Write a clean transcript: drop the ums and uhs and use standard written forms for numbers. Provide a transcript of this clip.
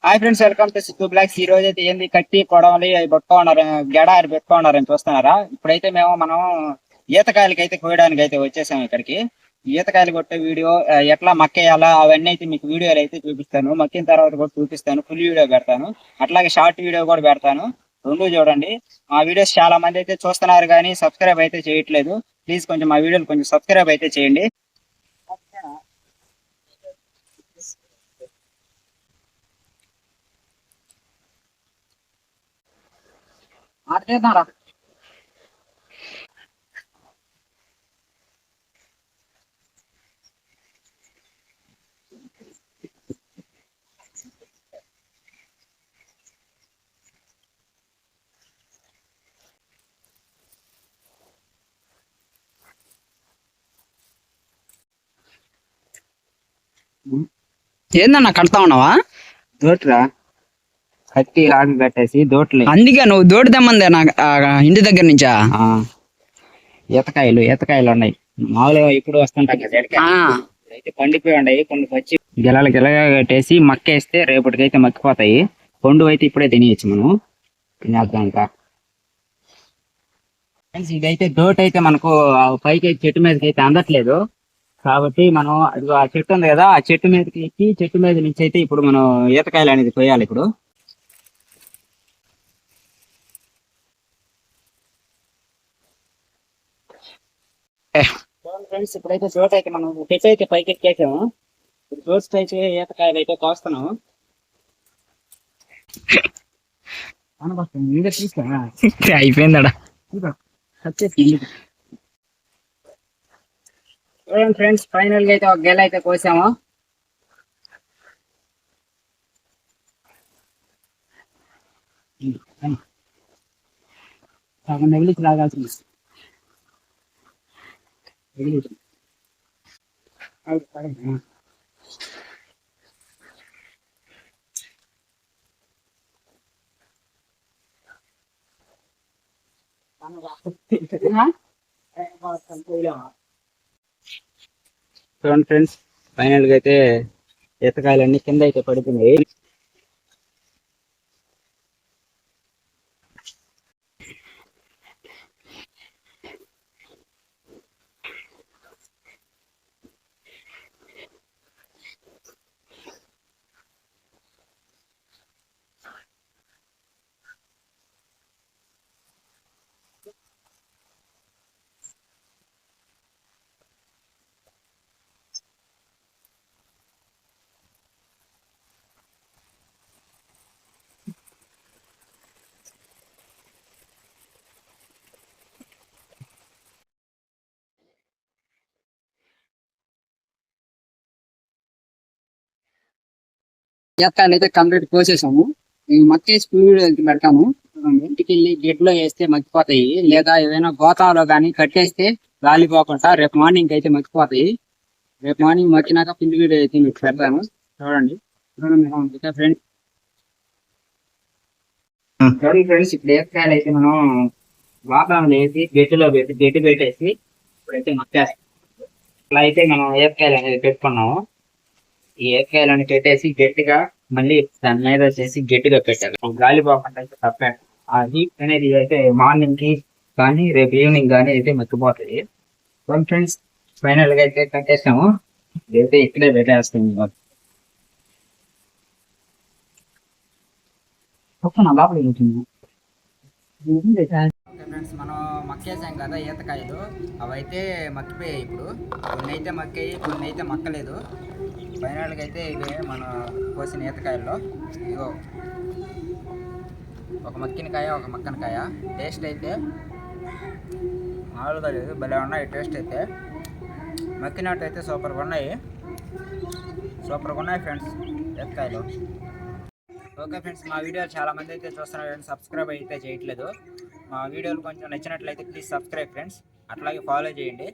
Hi friends, welcome to Sikku blogs. ఈ రోజు అయితే ఏంది కట్టి కొడవలి అవి పట్టుకున్నారు, గెడ అని పెట్టుకున్నారని చూస్తున్నారా? ఇప్పుడైతే మనం ఈతకాయలకి అయితే కోయడానికి అయితే వచ్చేసాము ఇక్కడికి. ఈతకాయలు కొట్టే వీడియో ఎట్లా మక్కేయాలా అవన్నీ అయితే మీకు వీడియోలు అయితే చూపిస్తాను. మక్కిన తర్వాత కూడా చూపిస్తాను, ఫుల్ వీడియో పెడతాను, అట్లాగే షార్ట్ వీడియో కూడా పెడతాను. రెండు చూడండి. మా వీడియోస్ చాలా మంది అయితే చూస్తున్నారు కానీ సబ్స్క్రైబ్ అయితే చేయట్లేదు. ప్లీజ్ కొంచెం మా వీడియోలు కొంచెం సబ్స్క్రైబ్ అయితే చేయండి. ఏందన్నా కడతా ఉన్నావా? దోట్రా కట్టి ఆగి పెట్టేసి దోట్లు. అందుకే నువ్వు దోటి తెమ్మందే నా ఇంటి దగ్గర నుంచా? ఈతకాయలు ఉన్నాయి మామూలుగా ఇప్పుడు వస్తుంటాయి కదా, అయితే పండిపోయి ఉన్నాయి. కొన్ని పచ్చి గిలగా కట్టేసి మక్కేస్తే రేపటికైతే మక్కిపోతాయి. పండు అయితే ఇప్పుడే తినేయచ్చు మనం, తినేద్దాంట. ఇదైతే దోట అయితే మనకు పైకి చెట్టు మీదకి అయితే అందట్లేదు కాబట్టి మనం ఆ చెట్టు ఉంది కదా, ఆ చెట్టు మీదకి ఎక్కి చెట్టు మీద నుంచి అయితే ఇప్పుడు మనం ఈతకాయలు అనేది కొయ్యాలి ఇప్పుడు. ఫ్రెండ్స్, ఇప్పుడైతే చోట అయితే మనం చెట్టు అయితే పైకి ఎక్కేసాము. ఇప్పుడు చోటు అయితే ఈతకాయలు అయితే కోస్తున్నాము. అయిపోయిందడా. ఫ్రెండ్స్, ఫైనల్ గా అయితే ఒక గెల అయితే కోసాము. నెగిలిచి లాగాల్సింది. చూడండి ఫ్రెండ్స్, ఫైనల్ గా అయితే ఈతకాయలన్నీ కింద అయితే పడుతున్నాయి. ఈతకాయలు అయితే కంప్లీట్ కోసేసాము. మక్కేసి పువ్వు అయితే పెడతాము. ఇంటికి వెళ్ళి గెడ్లో వేస్తే మగ్గిపోతాయి, లేదా ఏదైనా గోతాలో కానీ కట్టేస్తే రాలిపోకుండా రేపు మార్నింగ్ అయితే మగ్గిపోతాయి. రేపు మార్నింగ్ మగ్గినాక పిల్లి వీడియో అయితే మీకు పెడతాను. చూడండి ఫ్రెండ్స్. ఫ్రెండ్స్, ఇప్పుడు ఈతకాయలు అయితే మనం వాతావరణం వేసి గట్టిలో పెట్టి గట్టి పెట్టేసి ఇప్పుడైతే మక్కేస్తాం. ఇట్లా అయితే మనం ఈతకాయలు అనేది పెట్టుకున్నాము. ఈ ఏకాయలను పెట్టేసి గట్టిగా మళ్ళీ దాని మీద వచ్చేసి గట్టిగా పెట్టాలి, గాలి పోకుండా అయితే తప్పాలి. ఆ హీట్ అనేది అయితే మార్నింగ్ కి కానీ రేపు ఈవినింగ్ కానీ అయితే మర్చిపోతుంది. ఫ్రెండ్స్, ఫైనల్ గా అయితే కట్టేసాము. ఇదైతే ఇక్కడే పెట్టేస్తాము. ఫ్రెండ్స్, మనం మక్కేసాం కదా ఈతకాయలు, అవైతే మక్కిపోయాయి. ఇప్పుడు కొన్ని అయితే మక్కాయి, కొన్ని అయితే మక్కలేదు. ఫైనల్గా అయితే ఇవే మనం కోసిన ఈతకాయల్లో ఇగో ఒక మక్కిన కాయ, ఒక మక్కన కాయ. టేస్ట్ అయితే మామూలుగా లేదు, భలే ఉన్నాయి టేస్ట్ అయితే. మక్కినట్టు అయితే సూపర్గా ఉన్నాయి ఫ్రెండ్స్ ఈతకాయలు. ఓకే ఫ్రెండ్స్, మా వీడియో చాలా మంది అయితే చూస్తున్నారు కానీ సబ్స్క్రైబ్ అయితే చేయట్లేదు. మా వీడియోలు కొంచెం నచ్చినట్లయితే ప్లీజ్ సబ్స్క్రైబ్ ఫ్రెండ్స్, అట్లాగే ఫాలో చేయండి.